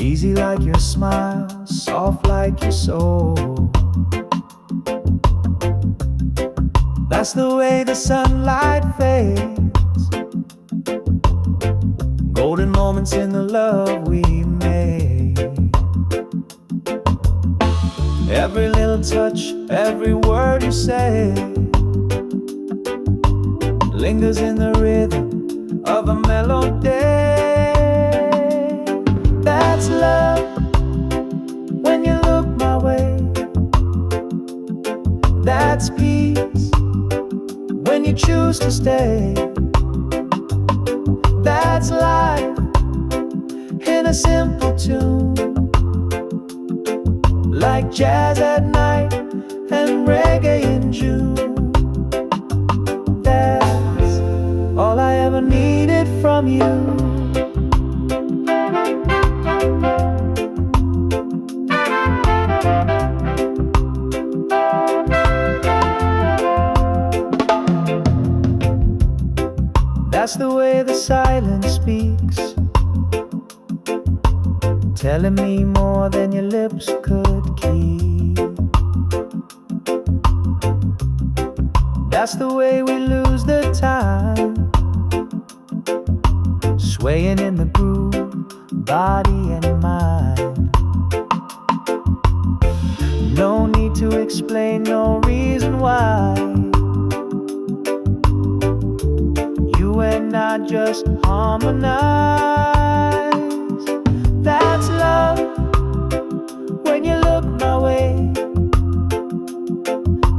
easy like your smile, soft like your soul. That's the way the sunlight fades, golden moments in the love we made. Every little touch, every word you say lingers in the rhythm of a melody. That's love when you look my way. That's peace when you choose to stay. That's life in a simple tune, like jazz at night and reggae in June. That's all I ever needed from you. That's the way the silence speaks, telling me more than your lips could keep. That's the way we lose the time, swaying in the groove, body and mind. No need to explain, no reason why. You and I just harmonize. That's love when you look my way.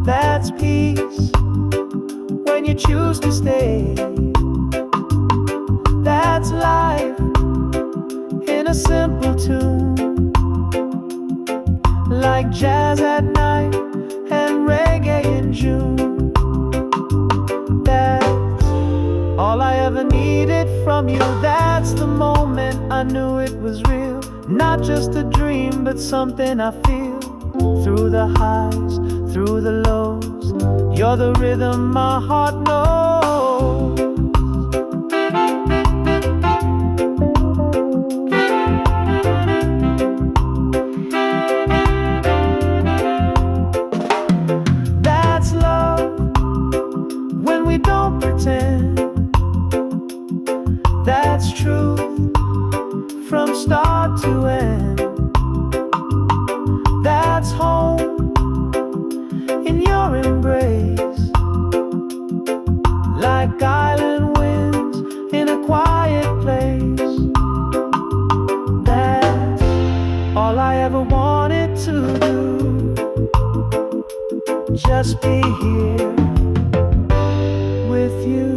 That's peace when you choose to stay. That's life in a simple tune, like jazz at night and reggae in June. That's all I ever needed from you. That's the moment I knew it was real, not just a dream, but something I feel. Through the highs, through the lows, you're the rhythm my heart knows. That's love when we don't pretend. That's truth from start to end. That's home in your embrace, like island winds in a quiet place. That's all I ever wanted to do, just be here with you.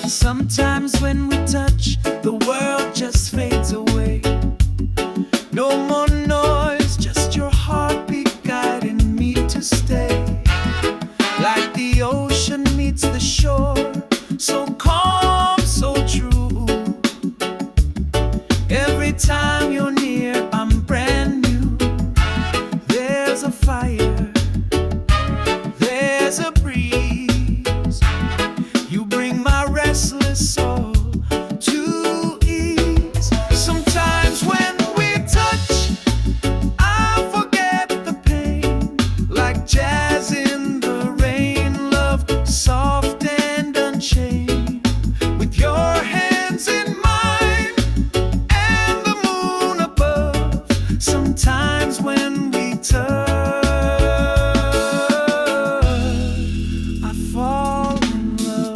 Sometimes when we touch, the world just fades away. No more noise, just your heartbeat guiding me to stay. Like the ocean meets the shore, so calm, so true. Every time you're near, I'm brand new. There's a fire, there's a breeze. You bring my restless soul to ease. Sometimes when we touch, I forget the pain. Like jazz in the rain, love soft and unchained. With your hands in mine and the moon above. Sometimes when we touch, I fall in love.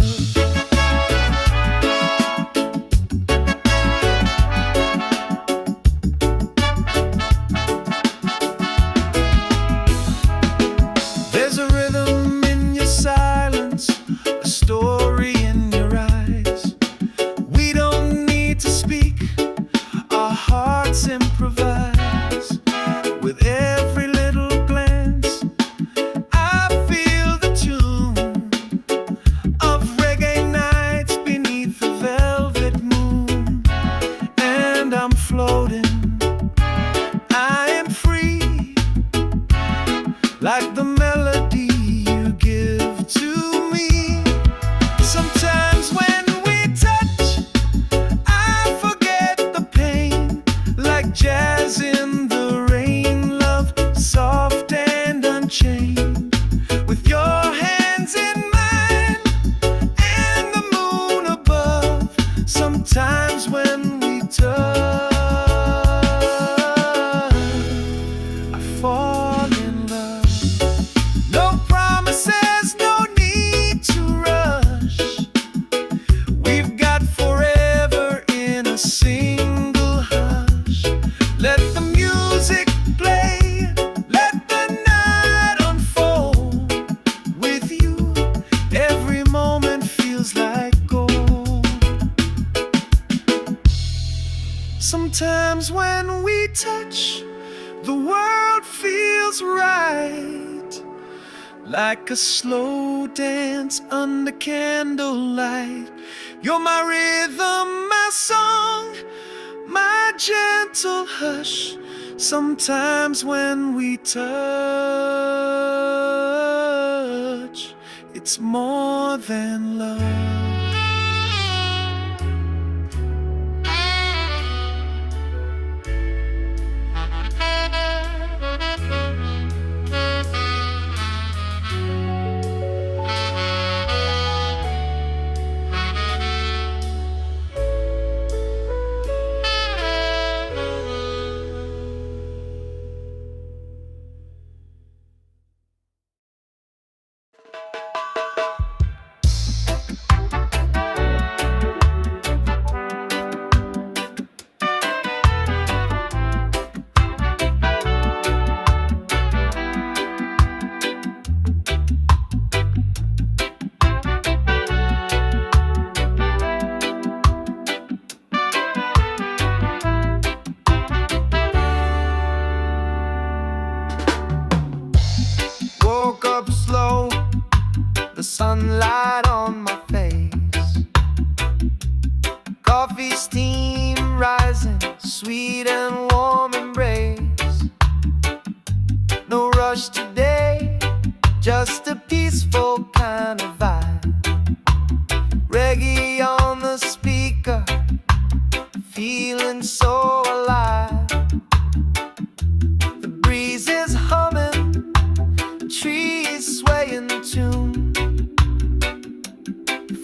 feels right, like a slow dance under candlelight. You're my rhythm, my song, my gentle hush. Sometimes when we touch, it's more than love. Woke up slow, the sunlight on my face, coffee steam rising, sweet and warm embrace. No rush today, just a peaceful kind of vibe. Reggae on the speaker, feeling so alive. The breeze is humming, trees sway in tune,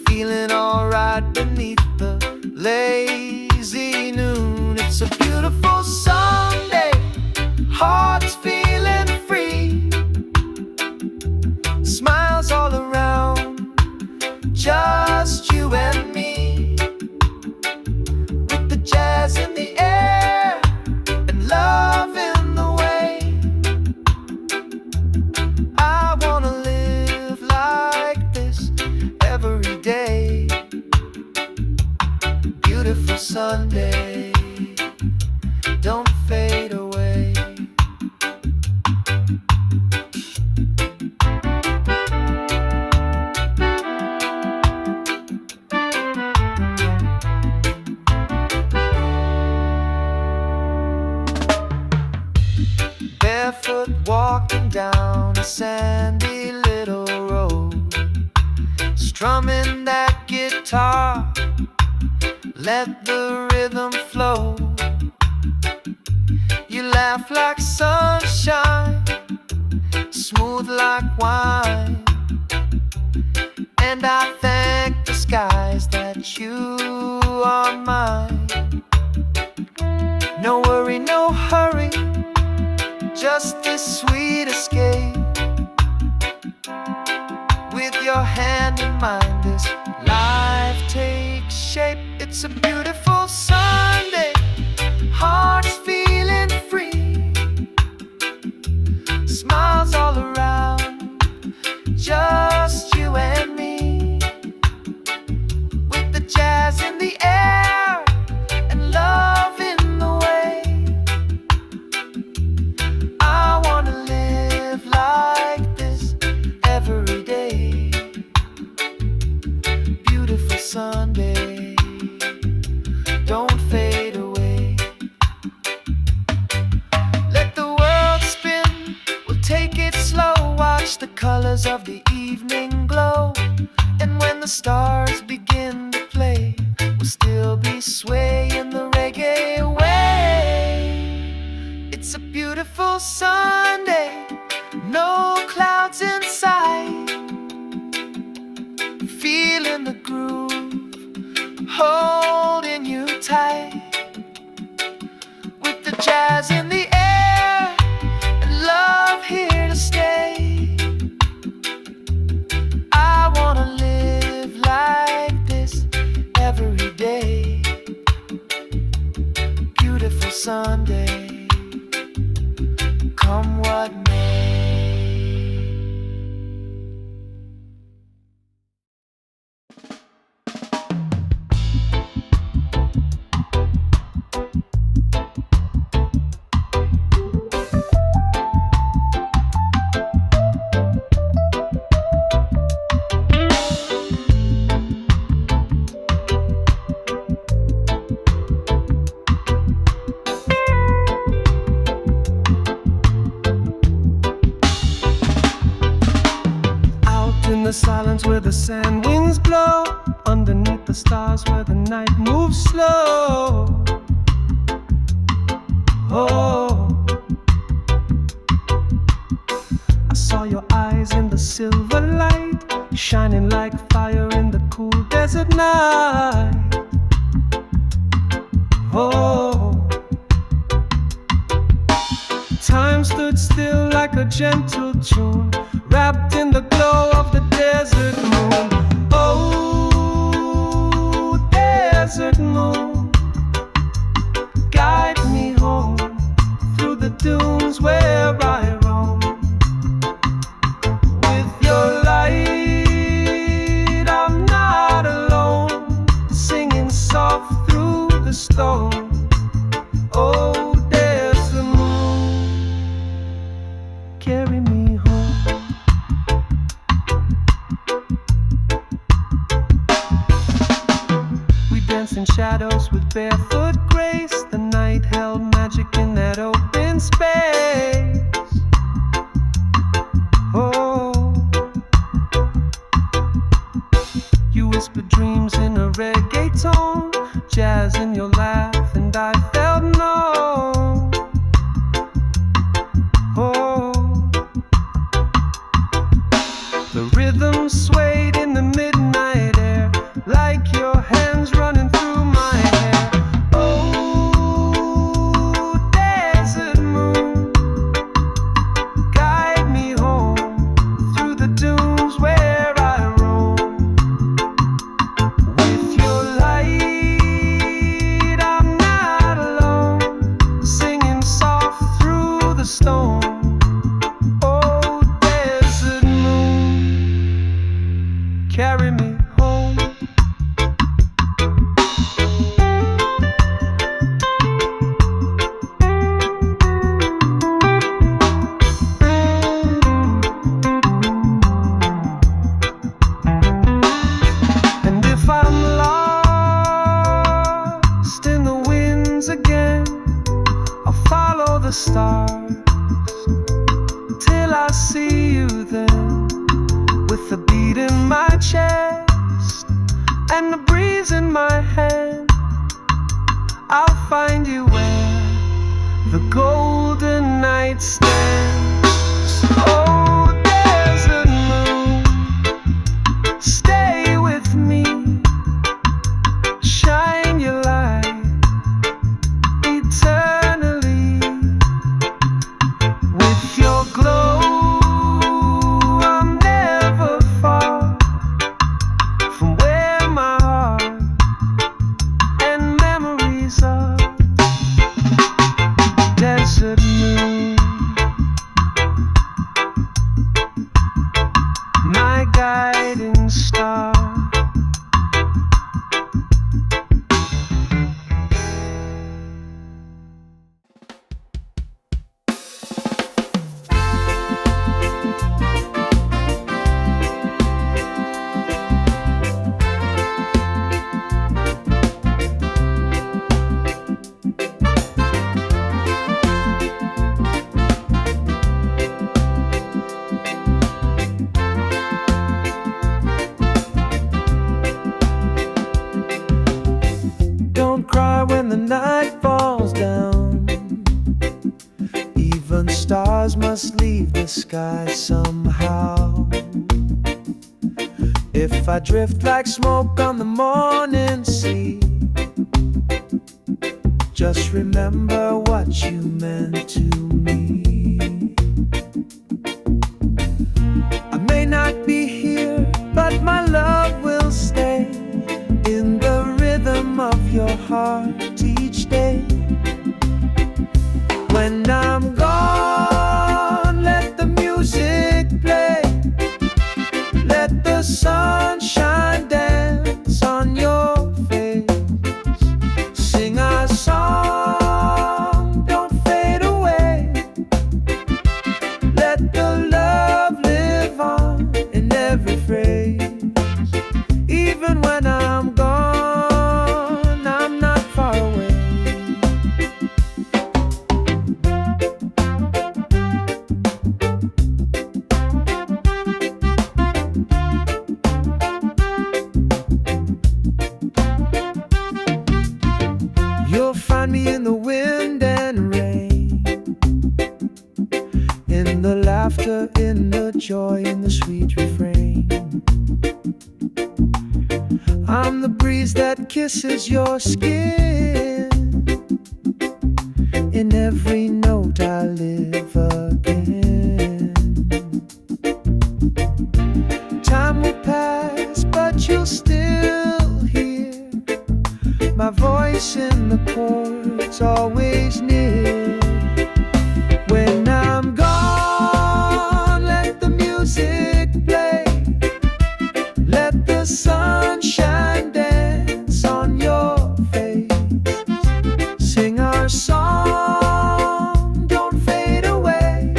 feeling alright beneath the lazy noon. It's a beautiful Sunday, hearts feeling free, smiles all around, just you and me, with the jazz in the air and love in the way. I wanna live like this every day. Beautiful Sunday, don't fade away. Barefoot walking down a sandy little road, strumming that guitar, let the rhythm flow. You laugh like sunshine, smooth like wine, and I thank the skies that you are mine. No worry, no hurry, just this sweet escape. With your hand in mine, this life takes shape. It's a beautiful Sunday, hearts feeling free, smiles all around, just you and me, with the jazz in the air and love in the way. I wanna live like this every day. Beautiful Sunday, don't fade away. Let the world spin, we'll take it slow. Watch the colors of the evening glow, and when the stars begin to play, we'll still be swaying the reggae way. It's a beautiful Sunday, no clouds in sight, feeling the groove, holding you tight, with the jazz in the air and love here to stay. I wanna live like this every day. Beautiful Sunday, come what may. the silence where the sand winds blow, underneath the stars where the night moves slow. Oh, I saw your eyes in the silver light, shining like fire in the cool desert night. Oh, time stood still like a gentle tune, wrapped in the glow of the desert moon. Oh, desert moon, guide me home through the dunes where I roam. With your light, I'm not alone, singing soft through the stone. Oh, desert moon, carry me home. We danced in shadows with barefoot grace. The night held magic in that open space. Oh, you whispered dreams in a reggae tone, jazz in your laugh, and I felt known. Oh, the rhythm swayed in the midnight air, like your hands running through my hair. Oh, desert moon, guide me home through the dunes where I roam. With your light, I'm not alone, singing soft through the stone. Oh, desert moon, carry me home. And if I'm lost in the winds again, I'll follow the stars till I see you then. With the beat in my chest and the breeze in my hand, I'll find you where the golden night stands. Oh, desert moon, stay with me, shine your light eternally. With your glow, I'm never far from where my heart and memories are. Desert moon, my guiding star. Don't cry when the night falls down. Even stars must leave the sky somehow. If I drift like smoke on the morning sea, just remember what you meant to me. I may not be here, but my love will stay in the rhythm of your heart each day. When I'm gone, let the music play, let the sunshine dance on your face. Sing our song, don't fade away. in the laughter, in the joy, in the sweet refrain. I'm the breeze that kisses your skin. In every note I live again. Time will pass, but you'll still hear my voice in the chords, always near. When I'm gone, let the music play. Let the sunshine dance on your face. Sing our song, don't fade away.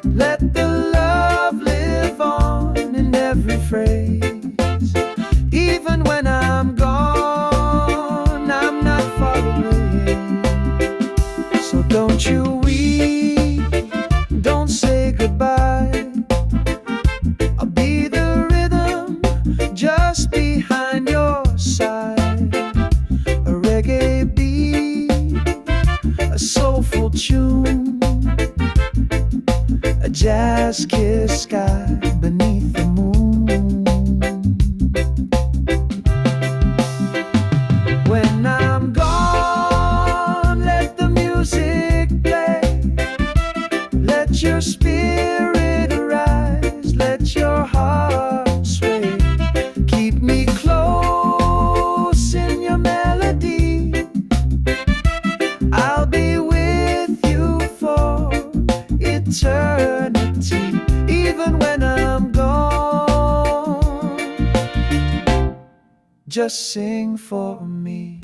Let the love live on in every phrase. Even when I'm gone, I'm not far away. So don't you weep, don't say goodbye. I'll be the rhythm just behind your side. A reggae beat, a soulful tune, a jazz kiss sky beneath the moon. When I'm gone, let the music play. Let your spirit arise, let your heart sway. Keep me close in your melody. I'll be with you for eternity. Even when I'm gone, just sing for me.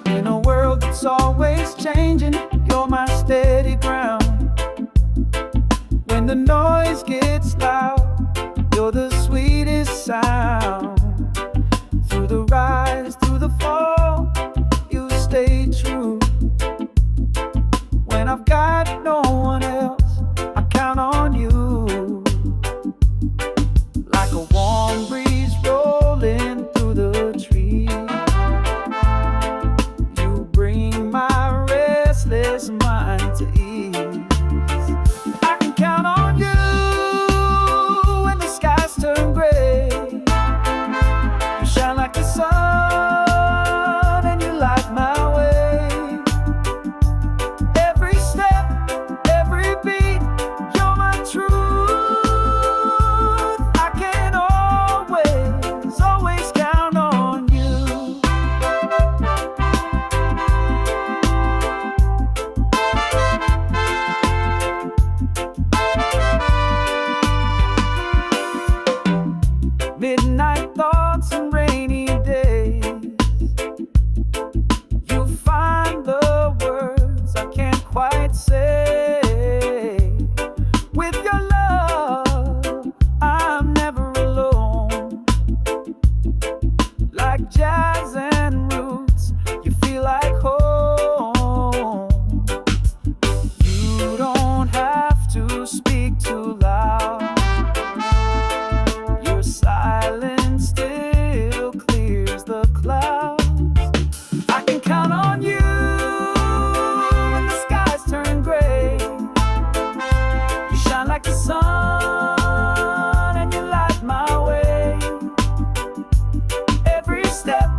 In a world that's always changing, you're my steady ground. When the noise gets loud, you're the sweetest sound. Through the rise, through the fall, you stay true. When I've got no one else, I count on you. Like a warm breeze rolling through the trees, you bring my restless mind to ease. I can count on you when the skies turn gray. You shine like the sun and you light my way. Every step, every beat, you're my truth. I can always, always count on you. Midnight thoughts and rainy days, you find the words I can't quite say. With your love, I'm never alone. Like jazz and roots, you feel like home. You don't have to speak too loud. Your silence still clears the clouds. I can count on you when the skies turn gray. You shine like the sun and you light my way. Every step,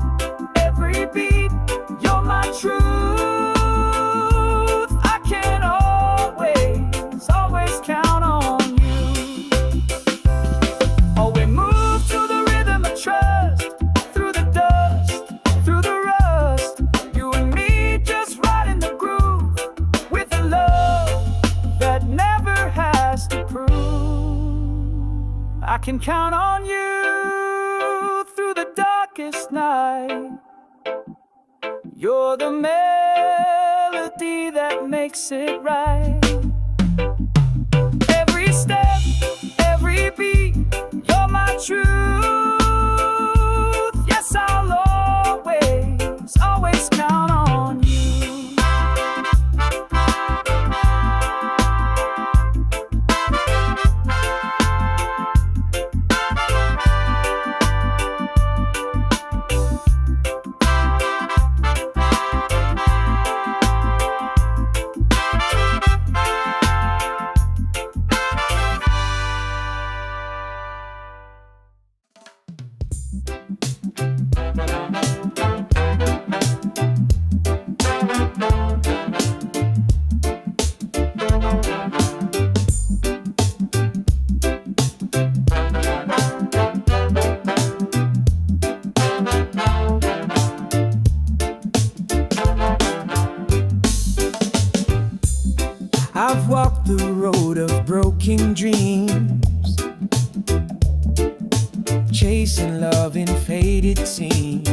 can count on you through the darkest night. You're the melody that makes it right. Every step, every beat, you're my truth. Yes, I'll always, always count on you. I've walked the road of broken dreams, chasing love in faded scenes.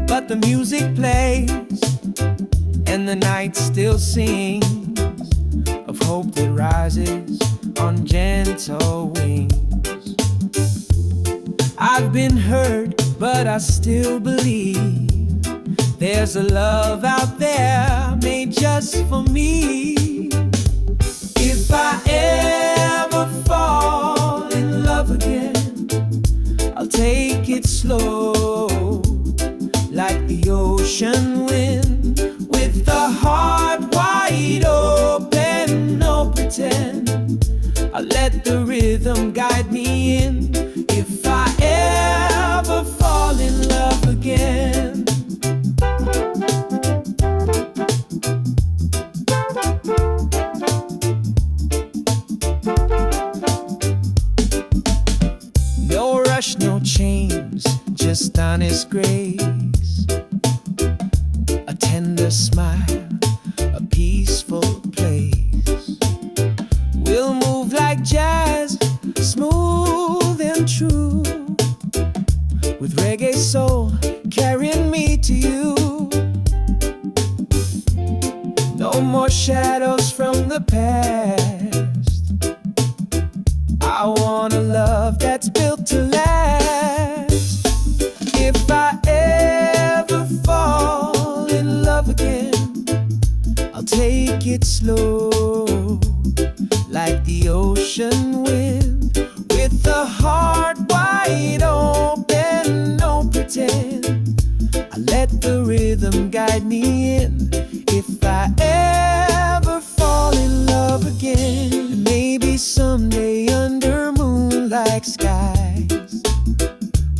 But the music plays and the night still sings of hope that rises on gentle wings. I've been hurt, but I still believe there's a love out there made just for me. If I ever fall in love again, I'll take it slow, like the ocean wind, with a heart wide open, no pretend. I'll let the rhythm guide me in. If I ever fall in love again, no rush, no chains, just honest grace, a tender smile, a peaceful place. We'll move like jazz, smooth and true, with reggae soul carrying me to you. No more shadows from the past. I want a love that's built to last. If I ever fall in love again, I'll take it slow, like the ocean wind, with a heart wide open, no pretend. I let the rhythm guide me in. If I ever fall in love again, maybe someday under moonlight skies,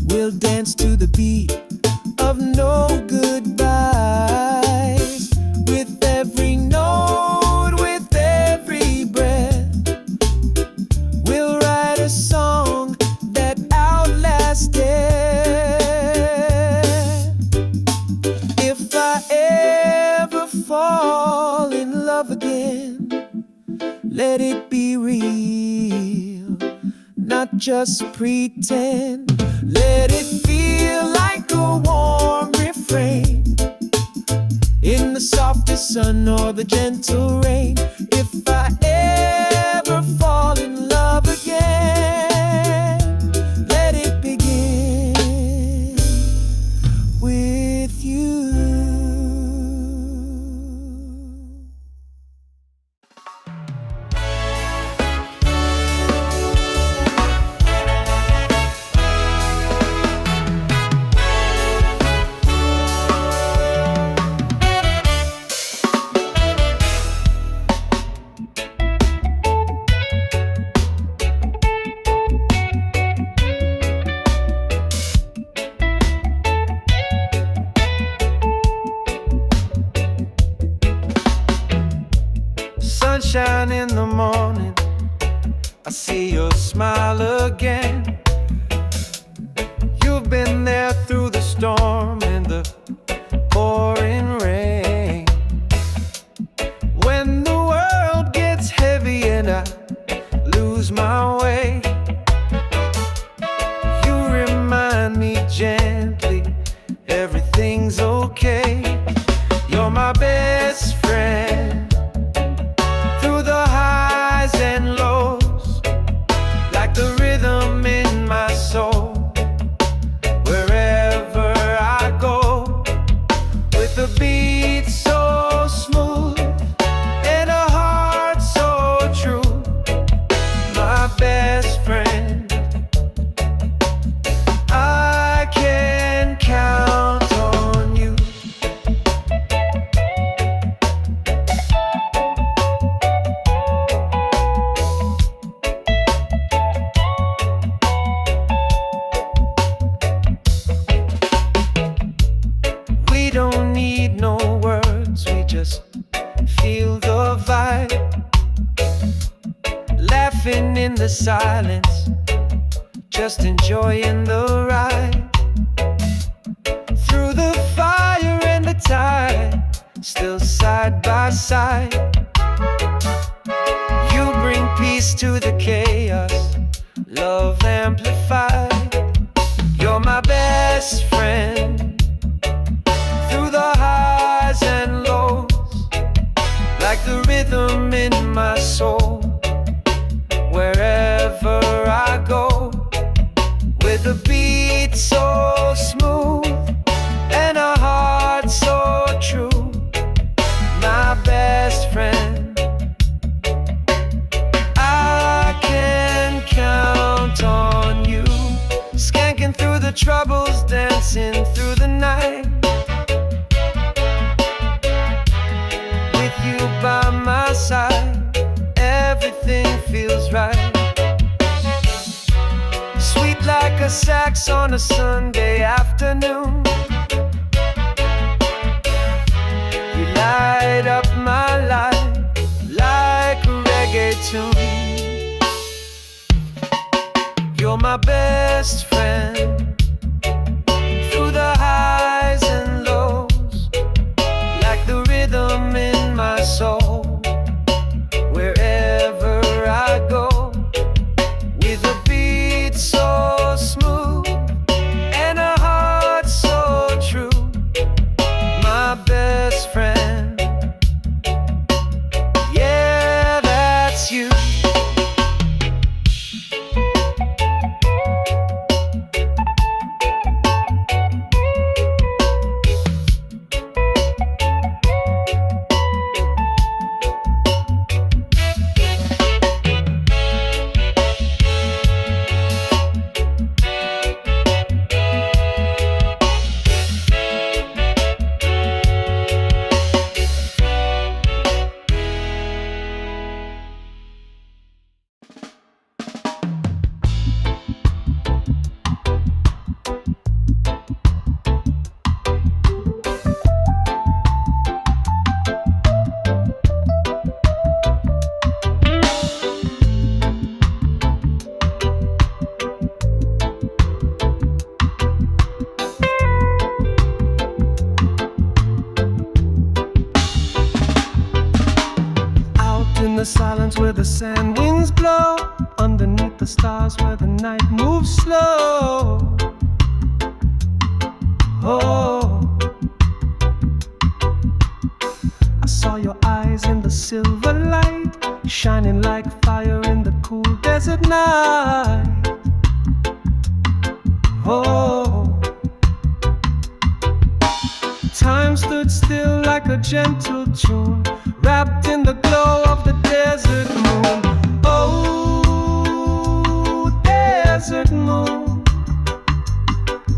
we'll dance to the beat of no goodbyes. With every note, with every breath, we'll write a song that outlasts death. If I ever fall in love again, let it be real, not just pretend. Let it feel like a warm refrain in the softest sun or the gentle rain. If I ever fall in love again, let it begin with you. Sunshine in the morning, I see your smile again. You've been there through the storm and the pouring rain. When the world gets heavy and I lose my way, gently, everything's okay. You're my best friend through the highs and lows, like the rhythm in my soul. Wherever I go, with a beat so smooth and a heart so true, my best friend, I can count on you. We don't need no words, we just feel the vibe, laughing in the silence, just enjoying the ride. Through the fire and the tide, still side by side. You bring peace to the chaos, love amplified. You're my best friend through the highs and lows, like the rhythm in my soul. Wherever I go, with a beat so smooth and a heart so true, my best friend, I can count on you. Skanking through the troubles, dancing through the night, with you by my side, everything feels right. Sweet like a sax on a Sunday afternoon, you light up my life like a reggae tune. You're my best friend through the highs and lows, like the rhythm in my soul. Wherever I go, with a beat so smooth and a heart so true, my best friend, yeah, that's you. The silence where the sand winds blow, underneath the stars where the night moves slow. Oh, I saw your eyes in the silver light, shining like fire in the cool desert night. Oh, time stood still like a gentle tune, wrapped in the glow of the desert moon. Oh, desert moon,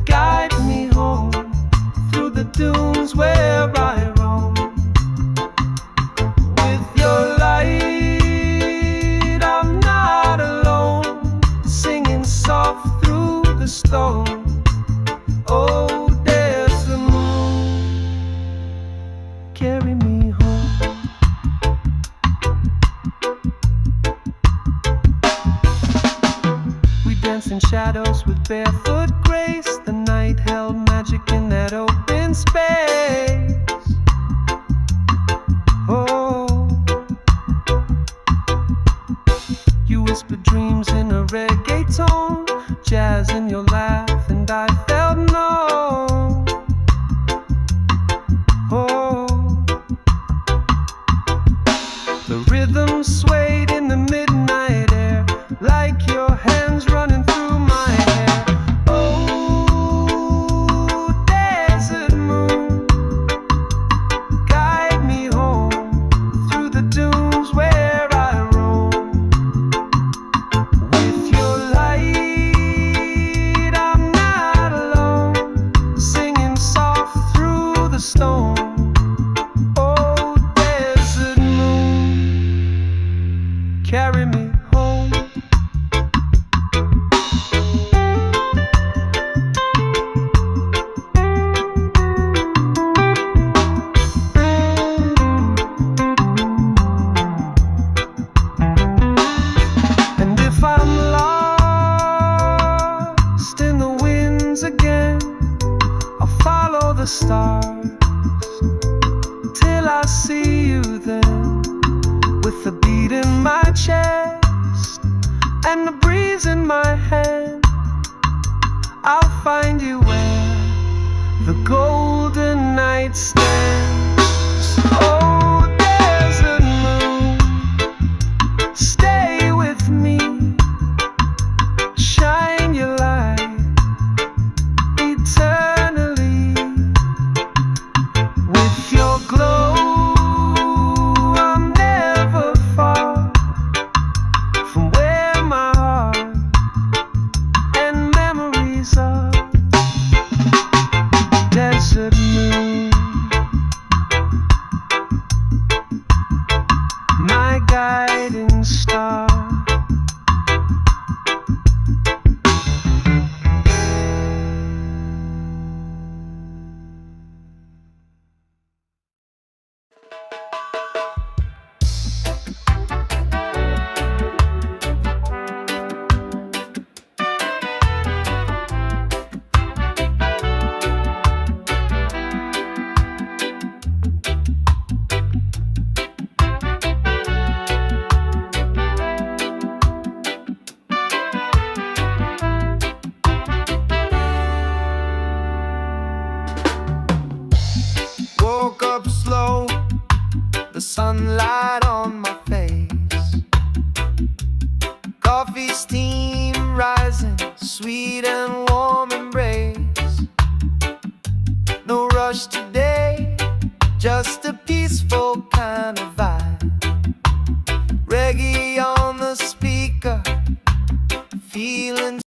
guide me home through the dunes where I roam. With your light, I'm not alone, singing soft through the storm. Oh, desert moon, carry me home. In shadows with barefoot grace, the night held magic in that open space. Oh, you whispered dreams in a reggae tone, jazz in your laugh, and I felt no the stars till I see you then, with the beat in my chest and the breeze in my hand. I'll find you where the golden night stands. Oh, desert moon, stay with me, shine your light eternally. With your glow, I'm never far from where my heart and memories are. Desert moon, my guiding star. Woke up slow, the sunlight on my face, coffee steam rising, sweet and warm embrace. No rush today, just a peaceful kind of vibe.